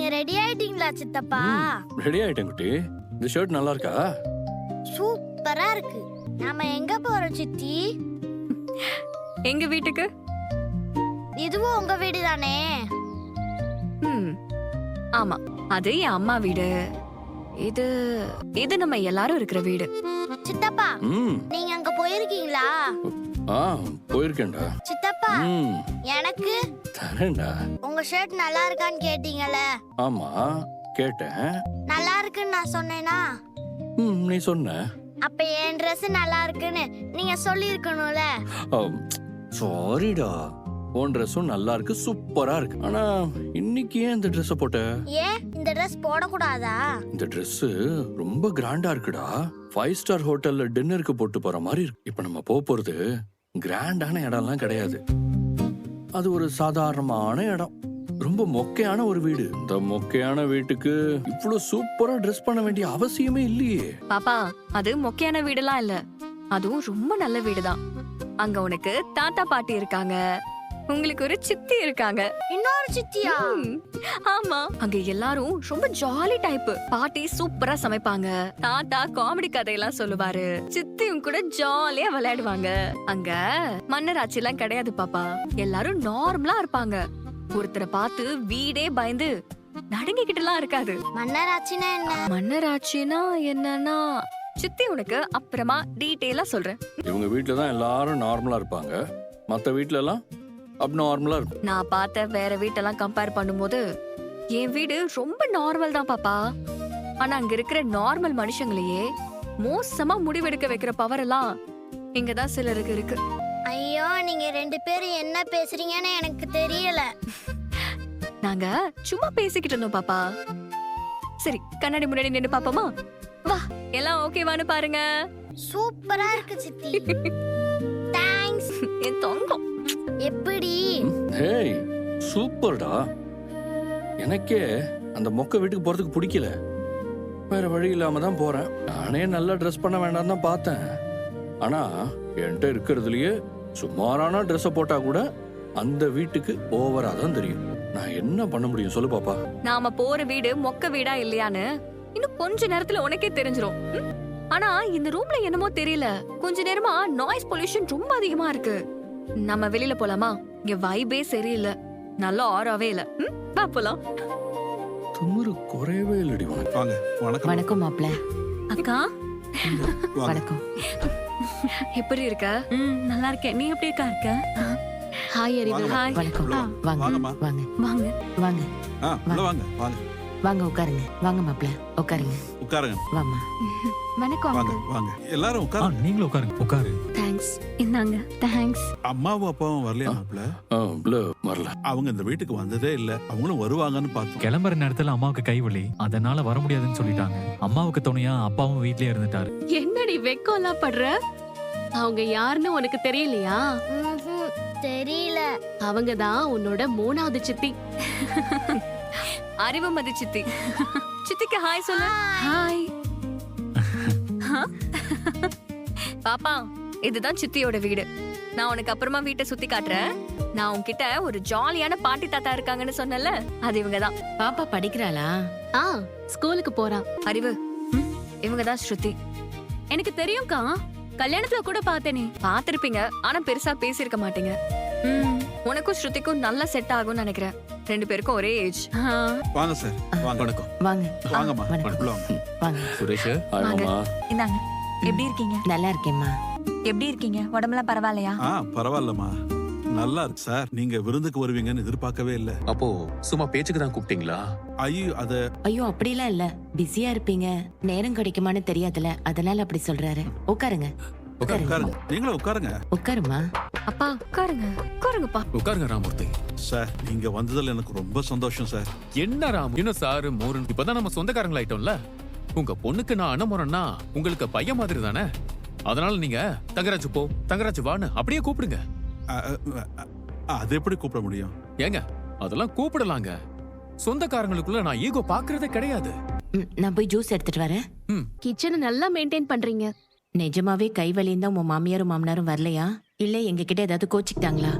நீங்க ரெடி ஆயிட்டீங்களா சித்தப்பா? ரெடி ஆயிட்டேன் குட்டி. இந்த ஷர்ட் நல்லா இருக்கா? சூப்பரா இருக்கு. நாம எங்க போறோம் சித்தி? எங்க வீட்டுக்கு. இதுவும் உங்க வீடு தானே? ஆமா, அது என் அம்மா வீடு. இது இது நம்ம எல்லாரும் இருக்கிற வீடு. சித்தப்பா நீங்க அங்க போயிருக்கீங்களா? போயிருக்கேன்டா. சித்தப்பா எனக்கு தரேன்டா. உங்க ஷர்ட் நல்லா இருக்கான்னு கேட்டீங்கல்ல? ஆமா கேட்டேன். நல்லா இருக்குன்னு நான் சொன்னேனா? நீ சொன்ன. அப்ப என் Dress நல்லா இருக்குன்னு நீங்க சொல்லி இருக்கணும்ல. சாரிடா. உன் ட்ரெஸ்ஸும் நல்லா இருக்கு, சூப்பரா இருக்கு. ஆனா இன்னைக்கு ஏன் இந்த ட்ரெஸ் போட்ட? ஏன் இந்த Dress போடக்கூடாதா? இந்த Dress ரொம்ப கிராண்டா இருக்குடா. 5 ஸ்டார் ஹோட்டல்ல டின்னருக்கு போட்டு போற மாதிரி இருக்கு. இப்ப நம்ம போறது கிராண்டான இடம்லாம் கிடையாது. அது ஒரு சாதாரணமான இடம். ரொம்ப மொக்கையான ஒரு வீடு. இந்த மொக்கையான வீட்டுக்கு இவ்வளவு சூப்பரா ட்ரெஸ் பண்ண வேண்டிய அவசியமே இல்லையே. பாப்பா, அது மொக்கையான வீடுலாம் இல்ல. அதுவும் ரொம்ப நல்ல வீடுதான். அங்க உனக்கு தாத்தா பாட்டி இருக்காங்க, உங்களுக்கு ஒரு சித்தி இருக்காங்க. இன்னொரு சித்தியா? ஆமா, அங்க எல்லாரும் ரொம்ப ஜாலி டைப். பாட்டி சூப்பரா சமைப்பாங்க, தாத்தா காமெடி கதையெல்லாம் சொல்லுவாரு, சித்தியும் கூட ஜாலியா விளையாடுவாங்க. அங்க மன்னராட்சி எல்லாம் கிடையாது பாப்பா. எல்லாரும் நார்மலா இருப்பாங்க. ஒருத்தரை பார்த்து வீடே பயந்து நடுங்கிக்கிட்டுலாம் இருக்காது. மன்னராட்சினா என்ன? மன்னராட்சினா என்னன்னா சித்தி உனக்கு அப்புறமா டீடைலா சொல்றேன். இவங்க வீட்ல தான் எல்லாரும் நார்மலா இருப்பாங்க, மத்த வீட்ல எல்லாம் அப்நார்மலா இருக்கும். நான் பார்த்த வேற வீட்டெல்லாம் கம்பேர் பண்ணும்போது என் வீடு ரொம்ப நார்மல் தான் பாப்பா. ஆனா அங்க இருக்கிற நார்மல் மனுஷங்களையே மோசமா முடிவெடுக்க வைக்கிற பவர் எல்லாம் இங்கதான் சிலருக்கு இருக்கு. ஐயோ, நீங்க 2 பேரும் என்ன பேசுறீங்கன்னு எனக்கு தெரியல. நாங்க சும்மா பேசிக்கிட்டு இருந்தோம் பாப்பா. சரி, கண்ணாடி முன்னாடி நின்னு பாப்போமா? வா, எல்லாம் ஓகேவான்னு பாருங்க. சூப்பரா இருக்கு சித்தி. தேங்க்ஸ் என் தங்கம். எப்படி? ஹேய், சூப்பர்டா. எனக்கே அந்த மொக்க வீட்டுக்கு போறதுக்கு பிடிக்கல. வேற வழி இல்லாம தான் போறேன். நானே நல்லா ட்ரெஸ் பண்ண வேண்டாம் தான் பார்த்தேன். ஆனா என்கிட்ட இருக்கிறதுலயே சுமாரான ட்ரெஸ் போட்டா கூட அந்த வீட்டுக்கு ஓவரா தான் தெரியும். நான் என்ன பண்ண முடியும் சொல்லு பாப்பா? நாம போற வீடு மொக்க வீடா இல்லையான்னு இன்னும் கொஞ்ச நேரத்துல உனக்கே தெரிஞ்சிரும். ஆனா இந்த ரூம்ல என்னமோ தெரியல, கொஞ்ச நேரமா நாய்ஸ் பொல்யூஷன் ரொம்ப அதிகமா இருக்கு. நம்ம வெளியில போலாமா? இங்க வைபே சரியில்லை, நல்ல ஆராவே இல்ல. வா போலாம். திமிரு குறையவே இல்லடி உனக்கு. வாங்க. வணக்கம். வணக்கம் மாப்ள. அக்கா வணக்கம். எப்படி இருக்க? நல்லா இருக்கேன். நீ எப்படி இருக்க? ஹாய் அறிவு. ஹாய். வணக்கம். வாங்க வாங்கம்மா. வாங்க வாங்க வாங்க உள்ள வாங்க. வாங்க வாங்க உட்காருங்க. வாங்க மாப்ள உட்காருங்க. உட்காருங்க. வாமா. வணக்கம். வாங்க வாங்க எல்லாரும் உட்காருங்க. நீங்களும் உட்காருங்க. உட்காரு. தேங்க்ஸ். இந்தாங்க. தேங்க்ஸ். அம்மாவும் அப்பாவும் வரலையா மாப்ள? வரல. அவங்க இந்த வீட்டுக்கு வந்ததே இல்ல. அவங்களும் வருவாங்கன்னு பார்த்தோம். கிளம்புற நேரத்துல அம்மாவுக்கு கைவலி, அதனால வர முடியாதுன்னு சொல்லிட்டாங்க. அம்மாவுக்கு துணையா அப்பாவும் வீட்லயே இருந்துட்டாரு. என்னடி வெக்கம்லாம் படுற? அவங்க யாருன்னு உனக்கு தெரியலையா? தெரியல. அவங்க தான் உன்னோட 3வது சித்தி. அறிவுமதி சித்தி. சித்திக்கு ஹாய் சொல்லு. ஹாய். பாப்பா, இதுதான் சித்தியோட வீடு. நான் உனக்கு அப்புறமா வீட்டை சுத்தி காட்டுறேன். நான் உன்கிட்ட ஒரு ஜாலியான பாட்டி தாத்தா இருக்காங்கன்னு சொன்னல, அது இவங்கதான். பாப்பா படிக்கிறாளா? ஆ, ஸ்கூலுக்கு போறா. அறிவு, இவங்கதான் ஸ்ருதி. எனக்கு தெரியும்க்கா, கல்யாணத்துல கூட பார்த்தேனே. பாத்திருப்பீங்க, ஆனா பெருசா பேசியிருக்க மாட்டீங்க. உனக்கும் ஸ்ருதிக்கும் நல்லா செட் ஆகும்னு நினைக்கிறேன். 2 பேருக்கும் ஒரே ஏஜ். வாங்க சார். வாங்க. வணக்கம். வாங்க வாங்கம்மா. வணக்கம். உள்ள வாங்க. வாங்க. சுரேஷ், ஆமாமா. இந்தாங்க. எப்படி இருக்கீங்க? நல்லா இருக்கேம்மா. எப்படி இருக்கீங்க? உடம்புலாம் பரவாயில்லையா? பரவாயில்லம்மா, நல்லா இருக்கு சார். நீங்க விருந்துக்கு வருவீங்கன்னு எதிர்பார்க்கவே இல்ல. அப்போ சும்மா பேச்சுக்கு தான் கூப்பிட்டீங்களா? ஐயோ அப்படிலாம் இல்ல, பிஸியா இருப்பீங்க, நேரம் கிடைக்குமான்னு தெரியாதுல, அதனால அப்படி சொல்றாரு. உட்காருங்க. உட்காருங்க. நீங்களும் உட்காருங்க. உட்காருமா. அப்பா உட்காருங்க. உட்காருங்கப்பா. உட்காருங்க ராமூர்த்தி. சார், நீங்க வந்ததுல எனக்கு ரொம்ப சந்தோஷம் சார். என்ன ராம், இன்னும் சாரு மோரன் இப்பதான் நம்ம சொந்தக்காரங்கள ஆயிட்டோம்ல. உங்க பொண்ணுக்கு நான் அண்ணமுறன்னா உங்களுக்கு பையன் மாதிரி தானே. அதனால நீங்க தங்கராஜு போ, தங்கராஜு வான்னு அப்படியே கூப்பிடுங்க. அது எப்படி கூப்பிட முடியும்? ஏங்க, அதெல்லாம் கூப்பிடலாங்க. சொந்தக்காரங்களுக்குள்ள நான் ஈகோ பாக்குறதே கிடையாது. நான் போய் ஜூஸ் எடுத்துட்டு வரேன். கிச்சனை நல்லா மெயின்டைன் பண்றீங்க. நிஜமாவே கைவலின்னு தான் உன் மாமியாரும் மாமனாரும் வரலையா? இல்ல எங்க கிட்ட ஏதாவது கோச்சிக்கிட்டாங்களா?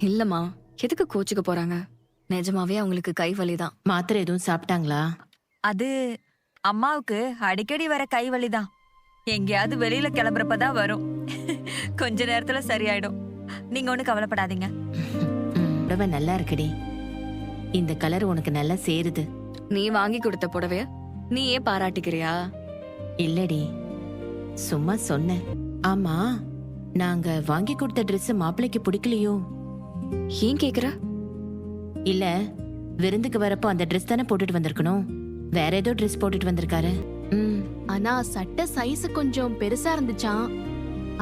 இல்லம்மா, எதுக்கு கோச்சுக்க போறாங்க? நிஜமாவே அவங்களுக்கு கை வலிதான். மாத்திரை எதுவும் சாப்பிட்டாங்களா? அது அம்மாவுக்கு அடிக்கடி வர கை வலிதான். எங்கேயாவது வெளியில கிளம்புறப்பதான் வரும். கொஞ்ச நேரத்துல சரியாயிடும். நீங்க ஒண்ணு கவலைப்படாதீங்க. புடவை நல்லா இருக்குடி. இந்த கலர் உனக்கு நல்லா சேருது. நீ வாங்கி கொடுத்த புடவைய நீயே பாராட்டிக்கிறியா? இல்லடி, சும்மா சொன்னேன். ஆமா, நாங்க வாங்கி கொடுத்த Dress மாப்பிள்ளைக்கு பிடிக்கலையோ? ஏன் கேக்குற? இல்ல, விருந்துக்கு வரப்போ அந்த Dress தானே போட்டுட்டு வந்திருக்கணும். வேற ஏதோ Dress போட்டுட்டு வந்திருக்காரு. ஆனா சட்டை சைஸ் கொஞ்சம் பெருசா இருந்துச்சாம்.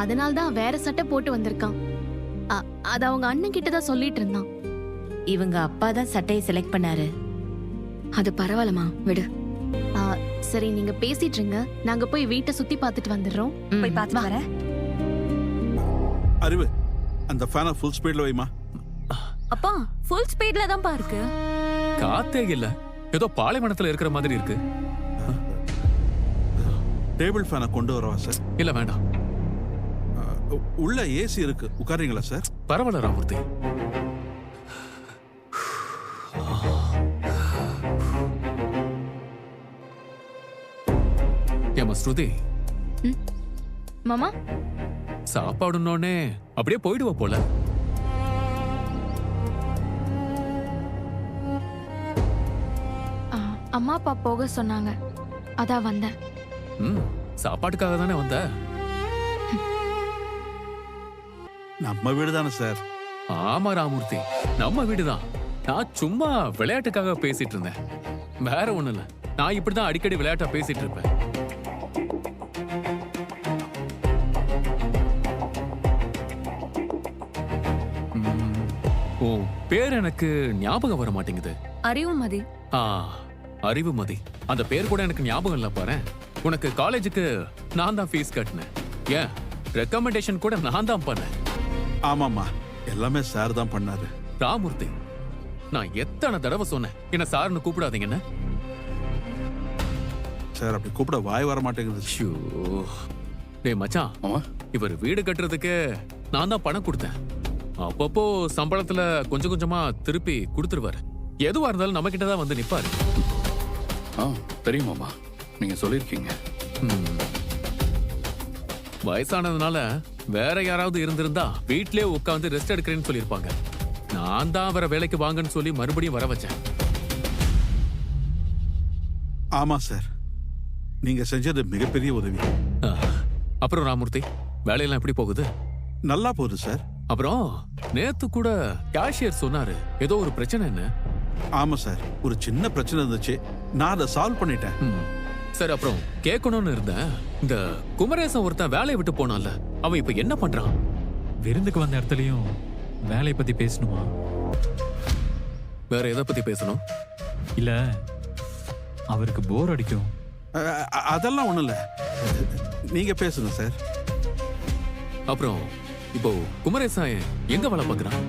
அதனால தான் வேற சட்டை போட்டு வந்திருக்கான். அது அவங்க அண்ணன் கிட்ட தான் சொல்லிட்டு இருந்தான். இவங்க அப்பா தான் சட்டையை செலக்ட் பண்ணாரு. அது பரவாயில்லமா, விடு. சரி, நீங்க பேசிட்டு இருங்க. நாங்க போய் வீட்டை சுத்தி பார்த்துட்டு வந்துடுறோம். போய் பார்த்து வரேன். அறிவு, அந்த ஃபேனை ஃபுல் ஸ்பீட்ல வைமா. அப்பா, ஃபுல் ஸ்பீட்ல தான் இருக்கு. காத்தே இல்ல, ஏதோ பாலைவனத்துல இருக்கிற மாதிரி இருக்கு. டேபிள் ஃபேனை கொண்டு வரவா சார்? இல்ல வேண்டாம். உள்ள ஏசி இருக்கு, உட்காருங்களா சார்? பரவாயில்ல ராமூர்த்தி. ஏமா ஸ்ருதி, மாமா, சாப்பாடுன்னோடனே அப்படியே போயிடுவா போல. அம்மா அப்பா போக சொன்னாங்க, அதான் வந்தேன். சாப்பாட்டுக்காக தானே வந்த? நம்ம வீடு தானே சார்? ஆமா ராமூர்த்தி, நம்ம வீடுதான். நான் சும்மா விளையாட்டுக்காக பேசிட்டு இருந்தேன், வேற ஒண்ணு இல்ல. நான் இப்படிதான் அடிக்கடி விளையாட்டா பேசிட்டு இருப்பேன். ஓ, பேர் எனக்கு ஞாபகம் வர மாட்டேங்குது. அறிவுமதி. அறிவுமதி, அந்த பேர் கூட எனக்கு ஞாபகம் இல்ல பாரு. உனக்கு காலேஜுக்கு நான் தான் ஃபீஸ் கட்டினேன். ஏன் ரெக்கமெண்டேஷன் கூட நான் தான் பண்ணேன். ஆமாமா, எல்லாமே சார் தான் பண்ணாரு. ராமூர்த்தி, நான் எத்தனை தடவை சொன்னேன் என்ன சார்னு கூப்பிடாதீங்கன்னு? சார் அப்படி கூப்பிட வாய் வர மாட்டேங்குது. ஷூ. டேய் மச்சான், ஆமா, இவர் வீடு கட்டுறதுக்கு நான் தான் பணம் கொடுத்தேன். அப்பப்போ சம்பளத்துல கொஞ்சம் கொஞ்சமா திருப்பி கொடுத்துருவாரு. எதுவா இருந்தாலும் நம்ம கிட்ட தான் வந்து நிப்பாரு. தெரியுமாமா, நீங்க சொல்லிருக்கீங்க. வயசானதுனால வேற யாராவது இருந்திருந்தா வீட்லயே உட்காந்து ரெஸ்ட் எடுக்கிறேன்னு சொல்லியிருப்பாங்க. நான் தான் அவரை வேலைக்கு வாங்கன்னு சொல்லி மறுபடியும் வர வச்சேன். ஆமா சார், நீங்க செஞ்சது மிகப்பெரிய உதவி. அப்புறம் ராமூர்த்தி, வேலையெல்லாம் எப்படி போகுது? நல்லா போகுது சார். அப்புறம் நேத்து கூட கேஷியர் சொன்னாரு ஏதோ ஒரு பிரச்சனைன்னு. ஆமா சார், ஒரு சின்ன பிரச்சனை இருந்துச்சு, நான் அதை சால்வ் பண்ணிட்டேன். சரி, அப்புறம் கேட்கணும்னு இருந்தேன். இந்த குமரேசன் ஒருத்தன் வேலையை விட்டு போனான்ல, அவன் இப்ப என்ன பண்றான்? விருந்துக்கு வந்த இடத்துலயும் வேலையை பத்தி பேசணுமா? வேற எதை பத்தி பேசணும்? இல்ல, அவருக்கு போர் அடிக்கும். அதெல்லாம் ஒண்ணும் இல்ல, நீங்க பேசுங்க சார். அப்புறம் இப்போ குமரேசன் எங்க வேலை பார்க்கறான்?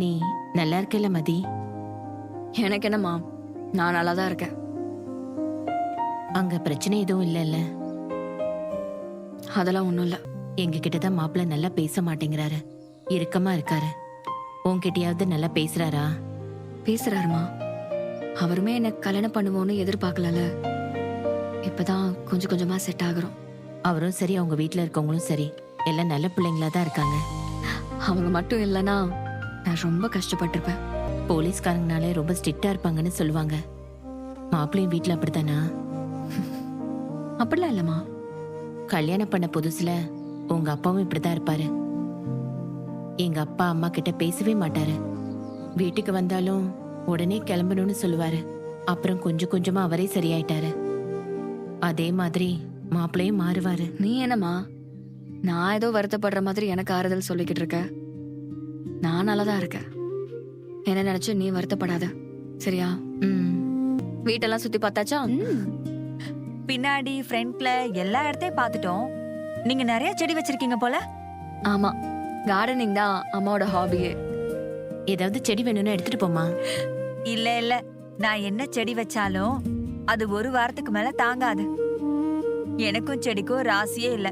நீ நல்லா இருக்கல மதி? எனக்கு என்னம்மா, நான் நல்லா தான் இருக்கேன். அங்க பிரச்சனை எதுவும் இல்லைல்ல? அதெல்லாம் ஒண்ணும் இல்ல. எங்க கிட்டதான் மாப்பிள்ள நல்லா பேச மாட்டேங்கிறாரு, இறுக்கமா இருக்காரு. உன்கிட்டயாவது நல்லா பேசுறாரா? பேசுறாருமா, அவருமே என்ன கல்யாணம் பண்ணுவோன்னு எதிர்பார்க்கல. இப்பதான் கொஞ்சம் கொஞ்சமா செட் ஆகுறோம். அவரும் சரி, அவங்க வீட்டுல இருக்கவங்களும் சரி, எல்லாம் நல்ல பிள்ளைங்களா தான் இருக்காங்க. அவங்க மட்டும் இல்லைன்னா நான் ரொம்ப கஷ்டப்பட்டிருப்பேன். போலீஸ்காரங்கனாலே ரொம்ப ஸ்ட்ரிக்டா இருப்பாங்கன்னு சொல்லுவாங்க. மாப்பிள்ளையும் வீட்டுல அப்படித்தானா? அப்படிலாம் இல்லம்மா. கல்யாணம் பண்ண புதுசுல உங்க அப்பாவும் இப்படிதான் இருப்பாரு. எங்க அப்பா அம்மா கிட்ட பேசவே மாட்டாரு. வீட்டுக்கு வந்தாலும் உடனே கிளம்பணும்னு சொல்லுவாரு. அப்புறம் கொஞ்சம் கொஞ்சமா அவரே சரியாயிட்டாரு. அதே மாதிரி மாப்பிள்ளையும் மாறுவாரு. நீ என்னம்மா, நான் ஏதோ வருத்தப்படுற மாதிரி எனக்கு ஆறுதல் சொல்லிக்கிட்டு இருக்க? நான் நல்லாதான் இருக்கேன். என்ன நினைச்சு நீ வருத்தப்படாத, சரியா? வீட்டெல்லாம் சுத்தி பார்த்தாச்சா? பின்னாடி ஃப்ரண்ட்ல எல்லா இடத்தையும் பார்த்துட்டோம். நீங்க நிறைய செடி வச்சிருக்கீங்க போல. ஆமா, கார்டனிங் தான் அம்மாவோட ஹாபியே. ஏதாவது செடி வேணும்னா எடுத்துட்டு போமா. இல்ல இல்ல, நான் என்ன செடி வச்சாலும் அது ஒரு வாரத்துக்கு மேல தாங்காது. எனக்கும் செடிக்கும் ராசியே இல்ல.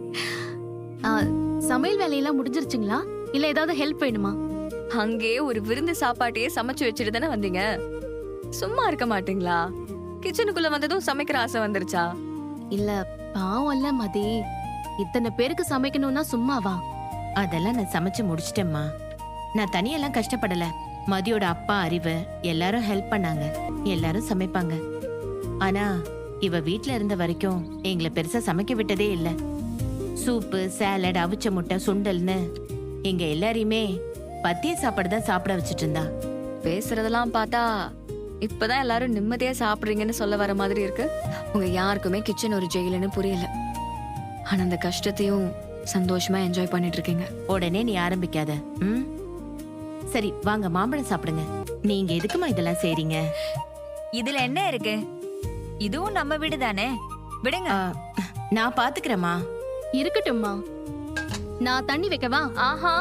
சமையல் வேலையெல்லாம் முடிஞ்சிருச்சுங்களா? இல்ல ஏதாவது ஹெல்ப் வேணுமா? அங்கே ஒரு விருந்து சாப்பாட்டையே சமைச்சு வச்சுட்டு தானே வந்தீங்க. சும்மா இருக்க மாட்டீங்களா? கிச்சனுக்குள்ள வந்ததும் சமைக்கிற ஆசை வந்துருச்சா? இல்ல பாவம் இல்ல மதி, இத்தனை பேருக்கு சமைக்கணும்னா சும்மாவா? அதெல்லாம் நான் சமைச்சு முடிச்சிட்டேம்மா. நான் தனியெல்லாம் கஷ்டப்படல. மதியோட அப்பா அறிவு எல்லாரும் ஹெல்ப் பண்ணாங்க. எல்லாரும் சமைப்பாங்க. ஆனா இவ வீட்ல இருந்த வரைக்கும் எங்களை பெருசா சமைக்க விட்டதே இல்ல. சூப்பு, சாலட், அவிச்ச முட்டை, சுண்டல்னு எங்க எல்லாரையுமே பத்திய சாப்பாடு தான் சாப்பிட வச்சுட்டு இருந்தா. பேசுறதெல்லாம் பார்த்தா இப்பதான் எல்லாரும் நிம்மதியா சாப்பிடுறீங்கன்னு சொல்ல வர மாதிரி இருக்கு. உங்க யாருக்குமே கிச்சன் ஒரு ஜெயிலுன்னு புரியல. ஆனா அந்த கஷ்டத்தையும் சந்தோஷமா என்ஜாய் பண்ணிட்டு இருக்கீங்க. உடனே நீ ஆரம்பிக்காத. ம், சரி வாங்க மாம்பழம் சாப்பிடுங்க. நீங்க எதுக்குமா இதெல்லாம் செய்றீங்க? இதுல என்ன இருக்கு? இதுவும் நம்ம வீடு தானே, விடுங்க. நான் பாத்துக்கிறேம்மா. இருக்கட்டும்மா, நான் தண்ணி வைக்கவா? ஆஹா,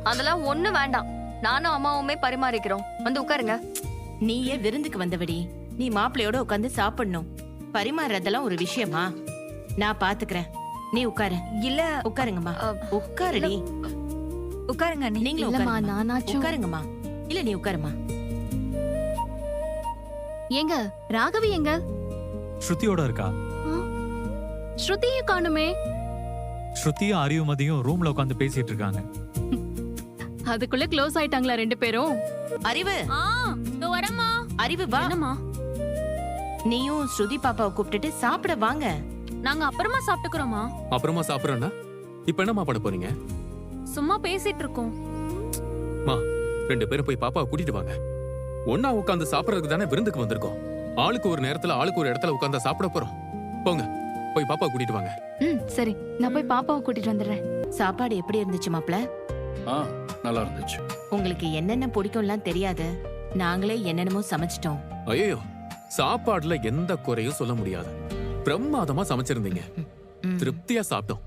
அதெல்லாம் ஒண்ணு வேண்டாம். நானும் அம்மாவுமே பரிமாறிக்கிறோம். வந்து உட்காருங்க. நீயே விருந்துக்கு வந்தபடி நீ மாப்பிள்ளையோட உட்காந்து சாப்பிடணும். பரிமாறதெல்லாம் ஒரு விஷயமா? நான் பாத்துக்கிறேன். நீ உட்காரு. இல்ல உட்காருங்கம்மா. உட்காருடி. உட்காருங்க அண்ணி. நீங்களும் இல்லம்மா, உட்காருங்கம்மா. நானாச்சும். உட்காருங்கம்மா. இல்ல நீ உட்காருமா. ஏங்க ராகவி எங்க? ஸ்ருதியோட இருக்கா. ஸ்ருதியை காணுமே. ஸ்ருதியும் அறிவுமதியும் ரூம்ல உட்காந்து பேசிட்டு இருக்காங்க. அதுக்குள்ள க்ளோஸ் ஆயிட்டாங்களா ரெண்டு பேரும்? அறிவு, வரமா. அறிவு வா. நீயும் ஸ்ருதி பாப்பாவை கூப்பிட்டுட்டு சாப்பிட வாங்க. நாங்க அப்புறமா சாப்பிட்டுக்கிறோமா? அப்புறமா சாப்பிடுறேன்னா இப்ப என்னம்மா பண்ண போறீங்க? சும்மா பேசிட்டு இருக்கோம். மா, 2 பேரும் போய் பாப்பாவை கூட்டிட்டு வாங்க. ஒன்னா உட்காந்து சாப்பிடறதுக்கு தானே விருந்துக்கு வந்திருக்கோம். ஆளுக்கு ஒரு நேரத்துல ஆளுக்கு ஒரு இடத்துல உட்கார்ந்தா சாப்பிட போறோம். போங்க, போய் பாப்பாவை கூட்டிட்டு வாங்க. சரி, நான் போய் பாப்பாவை கூட்டிட்டு வந்துடுறேன். சாப்பாடு எப்படி இருந்துச்சு மாப்ள? நல்லா இருந்துச்சு. உங்களுக்கு என்னென்ன பிடிக்கும்லாம் தெரியாது. நாங்களே என்னென்னமோ சமைச்சிட்டோம். ஐயோ, சாப்பாடுல எந்த குறையும் சொல்ல முடியாது. பிரமாதமா சமைச்சிருந்தீங்க. ம். திருப்தியா சாப்பிட்டோம்.